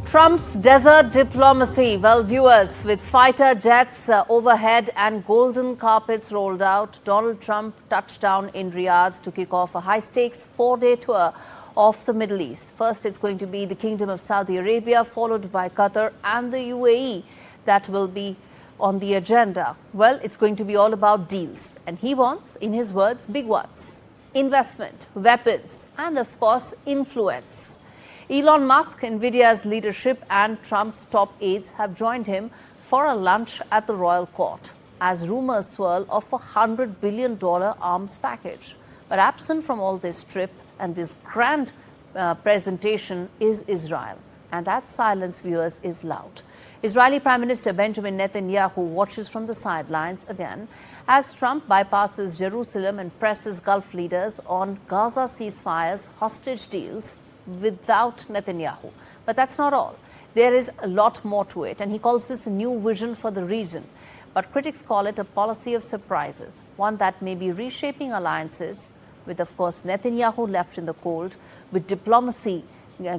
Trump's desert diplomacy. Well, viewers, with fighter jets overhead and golden carpets rolled out, Donald Trump touched down in Riyadh to kick off a high-stakes four-day tour of the Middle East. First, it's going to be the Kingdom of Saudi Arabia, followed by Qatar and the UAE. That will be on the agenda. Well, it's going to be all about deals. And he wants, in his words, big ones. Investment, weapons, and of course, influence. Elon Musk, Nvidia's leadership, and Trump's top aides have joined him for a lunch at the royal court as rumors swirl of a $100 billion arms package. But absent from all this trip and this grand presentation is Israel. And that silence, viewers, is loud. Israeli Prime Minister Benjamin Netanyahu watches from the sidelines again as Trump bypasses Jerusalem and presses Gulf leaders on Gaza ceasefires, hostage deals, without Netanyahu. But that's not all. There is a lot more to it, and he calls this a new vision for the region. But critics call it a policy of surprises, one that may be reshaping alliances with, of course, Netanyahu left in the cold, with diplomacy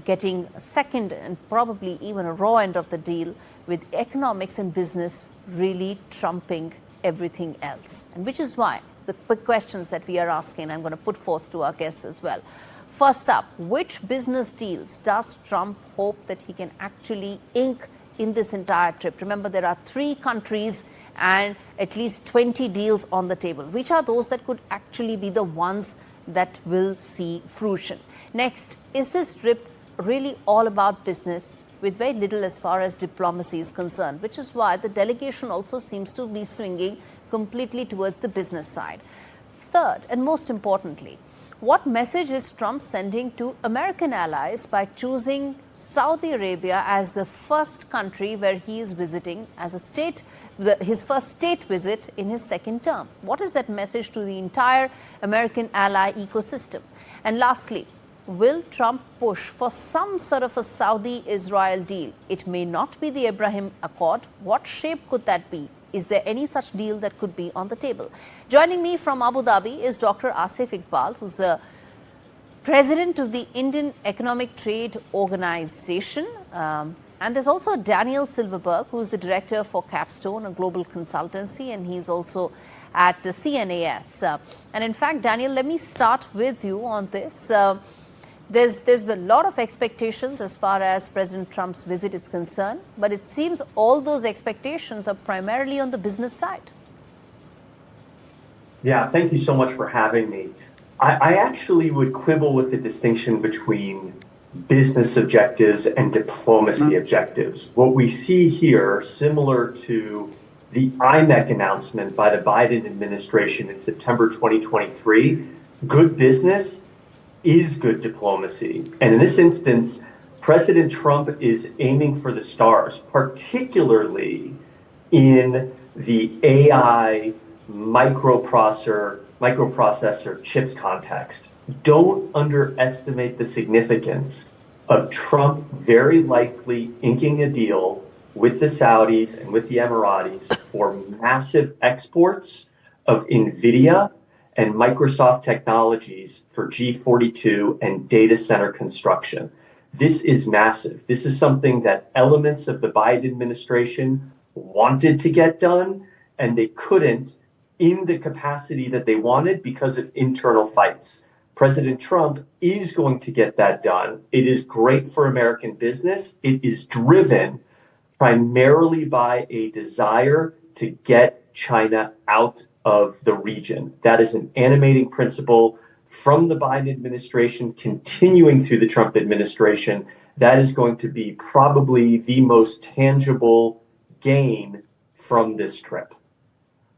getting second and probably even a raw end of the deal, with economics and business really trumping everything else. And which is why the quick questions that we are asking, I'm going to put forth to our guests as well. First up, which business deals does Trump hope that he can actually ink in this entire trip? Remember, there are 3 countries and at least 20 deals on the table. Which are those that could actually be the ones that will see fruition? Next, is this trip really all about business with very little as far as diplomacy is concerned, which is why the delegation also seems to be swinging completely towards the business side? Third, and most importantly, what message is Trump sending to American allies by choosing Saudi Arabia as the first country where he is visiting as a state, his first state visit in his second term? What is that message to the entire American ally ecosystem? And lastly, will Trump push for some sort of a Saudi-Israel deal? It may not be the Abraham Accord. What shape could that be? Is there any such deal that could be on the table? Joining me from Abu Dhabi is Dr. Asif Iqbal, who's the president of the Indian Economic Trade Organization. And there's also Daniel Silverberg, who's the director for Capstone, a global consultancy, and he's also at the CNAS. And in fact, Daniel, let me start with you on this. There's been a lot of expectations as far as President Trump's visit is concerned, but it seems all those expectations are primarily on the business side. Yeah, thank you so much for having me. I actually would quibble with the distinction between business objectives and diplomacy objectives. What we see here, similar to the IMEC announcement by the Biden administration in September 2023, good business is good diplomacy. And in this instance, President Trump is aiming for the stars, particularly in the AI microprocessor chips context. Don't underestimate the significance of Trump very likely inking a deal with the Saudis and with the Emiratis for massive exports of NVIDIA and Microsoft technologies for G42 and data center construction. This is massive. This is something that elements of the Biden administration wanted to get done, and they couldn't in the capacity that they wanted because of internal fights. President Trump is going to get that done. It is great for American business. It is driven primarily by a desire to get China out of the region. That is an animating principle from the Biden administration, continuing through the Trump administration. That is going to be probably the most tangible gain from this trip.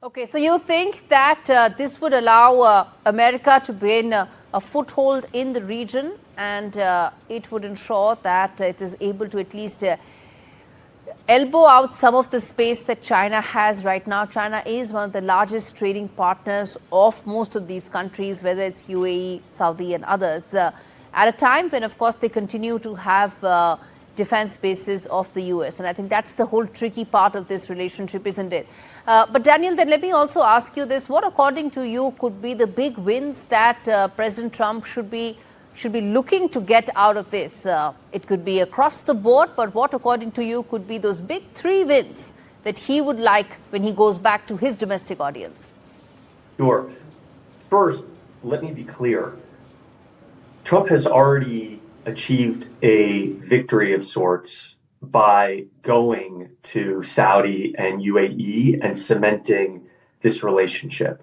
Okay, so you think that this would allow America to gain a foothold in the region, and it would ensure that it is able to at least elbow out some of the space that China has right now. China is one of the largest trading partners of most of these countries, whether it's UAE, Saudi, and others, at a time when, of course, they continue to have defense bases of the US. And I think that's the whole tricky part of this relationship, isn't it? But Daniel, then let me also ask you this. What, according to you, could be the big wins that President Trump should be should be looking to get out of this? It could be across the board, but what, according to you, could be those big 3 wins that he would like when he goes back to his domestic audience? Sure. First, let me be clear. Trump has already achieved a victory of sorts by going to Saudi and UAE and cementing this relationship.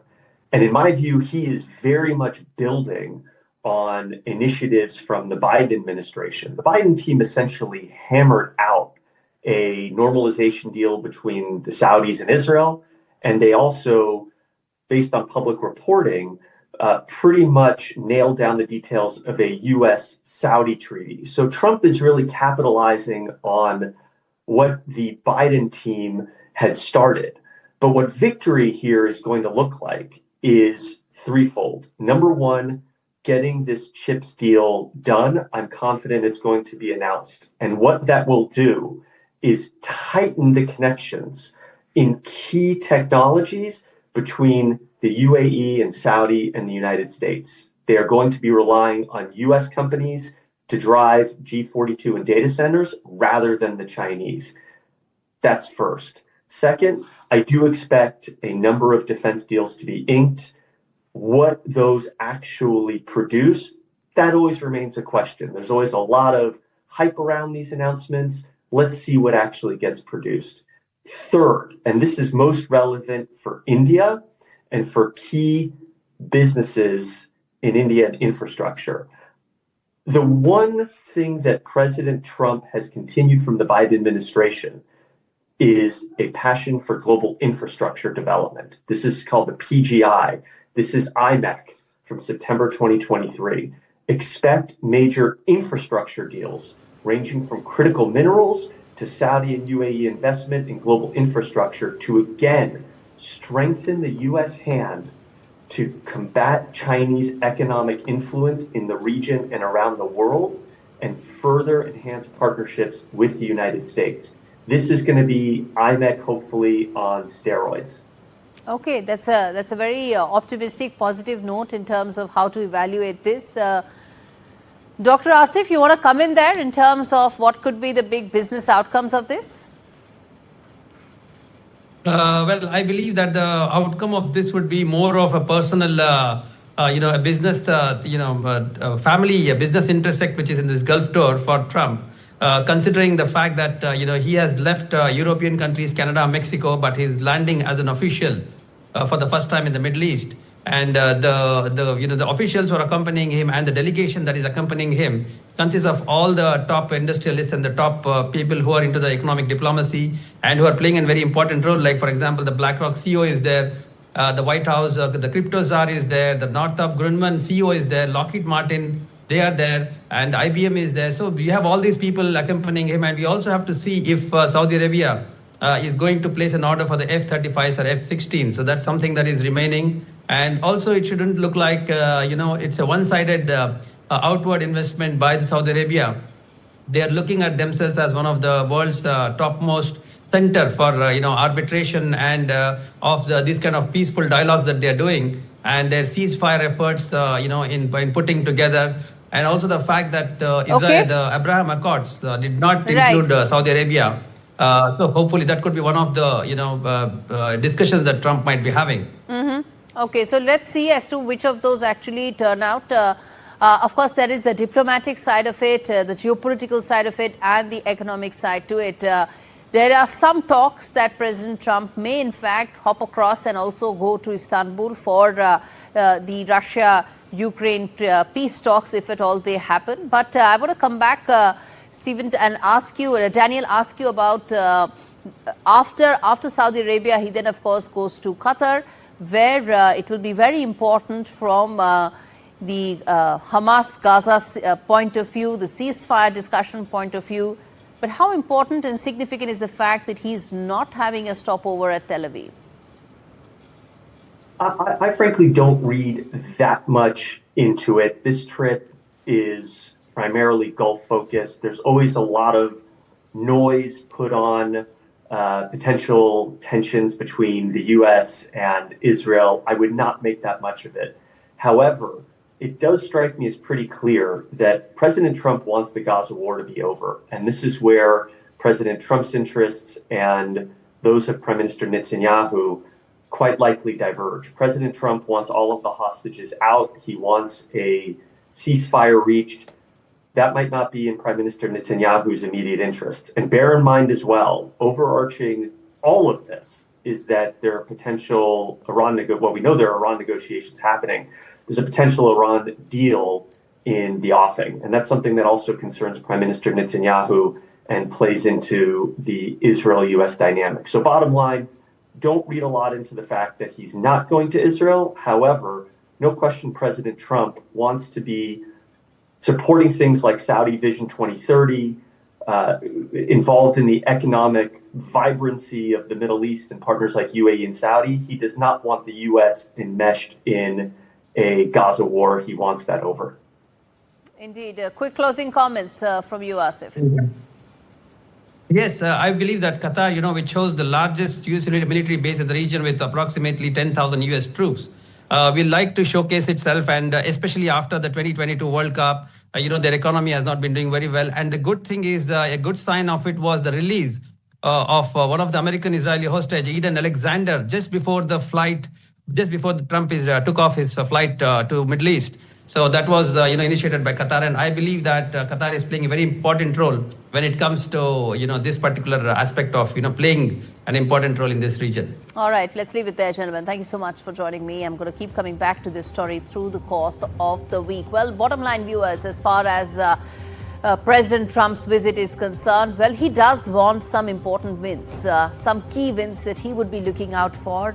And in my view, he is very much building on initiatives from the Biden administration. The Biden team essentially hammered out a normalization deal between the Saudis and Israel, and they also, based on public reporting, pretty much nailed down the details of a US-Saudi treaty. So Trump is really capitalizing on what the Biden team had started. But what victory here is going to look like is threefold. Number one, getting this CHIPS deal done. I'm confident it's going to be announced. And what that will do is tighten the connections in key technologies between the UAE and Saudi and the United States. They are going to be relying on US companies to drive G42 and data centers rather than the Chinese. That's first. Second, I do expect a number of defense deals to be inked. What those actually produce, that always remains a question. There's always a lot of hype around these announcements. Let's see what actually gets produced. Third, and this is most relevant for India and for key businesses in India and infrastructure. The one thing that President Trump has continued from the Biden administration is a passion for global infrastructure development. This is called the PGI. This is IMEC from September 2023. Expect major infrastructure deals ranging from critical minerals to Saudi and UAE investment in global infrastructure to again strengthen the US hand to combat Chinese economic influence in the region and around the world and further enhance partnerships with the United States. This is going to be IMEC, hopefully, on steroids. Okay, that's a very optimistic, positive note in terms of how to evaluate this. Dr. Asif, you want to come in there in terms of what could be the big business outcomes of this? Well, I believe that the outcome of this would be more of a personal, a business, family, a business intersect, which is in this Gulf tour for Trump. Considering the fact that he has left European countries, Canada, Mexico, but he's landing as an official for the first time in the Middle East, and the officials who are accompanying him and the delegation that is accompanying him consists of all the top industrialists and the top people who are into the economic diplomacy and who are playing a very important role. Like, for example, the Blackrock CEO is there, the White House, the crypto czar is there, the Northrop Grumman CEO is there, Lockheed Martin, they are there, and IBM is there. So we have all these people accompanying him, and we also have to see if Saudi Arabia is going to place an order for the F-35s or F-16. So that's something that is remaining. And also it shouldn't look like, it's a one-sided outward investment by the Saudi Arabia. They are looking at themselves as one of the world's topmost center for, arbitration and of these kind of peaceful dialogues that they are doing, and their ceasefire efforts, in putting together. And also the fact that Israel, the Abraham Accords did not include Saudi Arabia. So hopefully that could be one of the, discussions that Trump might be having. Okay, so let's see as to which of those actually turn out. Of course, there is the diplomatic side of it, the geopolitical side of it, and the economic side to it. There are some talks that President Trump may, in fact, hop across and also go to Istanbul for the Russia-Ukraine peace talks, if at all they happen. But I want to come back, Stephen, and ask you, Daniel, ask you about after Saudi Arabia, he then, of course, goes to Qatar, where it will be very important from the Hamas-Gaza point of view, the ceasefire discussion point of view. But how important and significant is the fact that he's not having a stopover at Tel Aviv? I frankly don't read that much into it. This trip is primarily Gulf focused. There's always a lot of noise put on potential tensions between the US and Israel. I would not make that much of it. However, it does strike me as pretty clear that President Trump wants the Gaza war to be over. And this is where President Trump's interests and those of Prime Minister Netanyahu quite likely diverge. President Trump wants all of the hostages out. He wants a ceasefire reached. That might not be in Prime Minister Netanyahu's immediate interest. And bear in mind as well, overarching all of this is that there are potential we know there are Iran negotiations happening. There's a potential Iran deal in the offing. And that's something that also concerns Prime Minister Netanyahu and plays into the Israel-US dynamic. So bottom line, don't read a lot into the fact that he's not going to Israel. However, no question President Trump wants to be supporting things like Saudi Vision 2030, involved in the economic vibrancy of the Middle East and partners like UAE and Saudi. He does not want the U.S. enmeshed in a Gaza war. He wants that over. Indeed. Quick closing comments from you, Asif. Yes, I believe that Qatar, which hosts the largest US military base in the region with approximately 10,000 US troops, will like to showcase itself, and especially after the 2022 World Cup, their economy has not been doing very well. And the good thing is, a good sign of it was the release of one of the American-Israeli hostage, Eden Alexander, just before Trump took off his flight to Middle East. So that was initiated by Qatar, and I believe that Qatar is playing a very important role when it comes to this particular aspect of playing an important role in this region. All right, let's leave it there, gentlemen. Thank you so much for joining me. I'm going to keep coming back to this story through the course of the week. Well, bottom line, viewers, as far as President Trump's visit is concerned, well, he does want some important wins, some key wins that he would be looking out for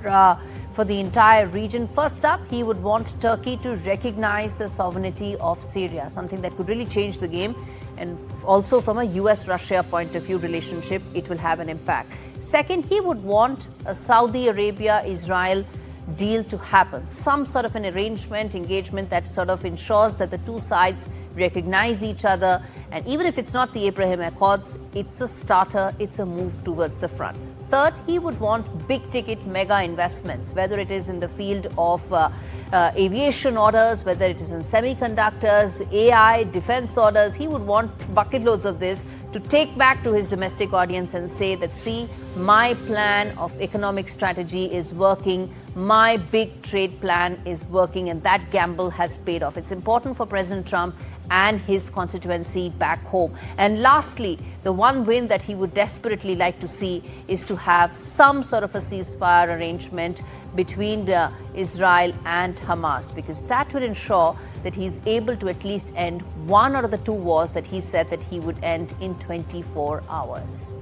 the entire region. First up, he would want Turkey to recognize the sovereignty of Syria, something that could really change the game. And also from a US-Russia point of view relationship, it will have an impact. Second, he would want a Saudi Arabia-Israel deal to happen, some sort of an arrangement, engagement that sort of ensures that the two sides recognize each other. And even if it's not the Abraham Accords, it's a starter, it's a move towards the front. Third, he would want big-ticket mega investments, whether it is in the field of aviation orders, whether it is in semiconductors, AI, defense orders. He would want bucket loads of this to take back to his domestic audience and say that, see, my plan of economic strategy is working, my big trade plan is working, and that gamble has paid off. It's important for President Trump and his constituency back home. And lastly, the one win that he would desperately like to see is to have some sort of a ceasefire arrangement between Israel and Hamas, because that would ensure that he's able to at least end one out of the two wars that he said that he would end in 24 hours.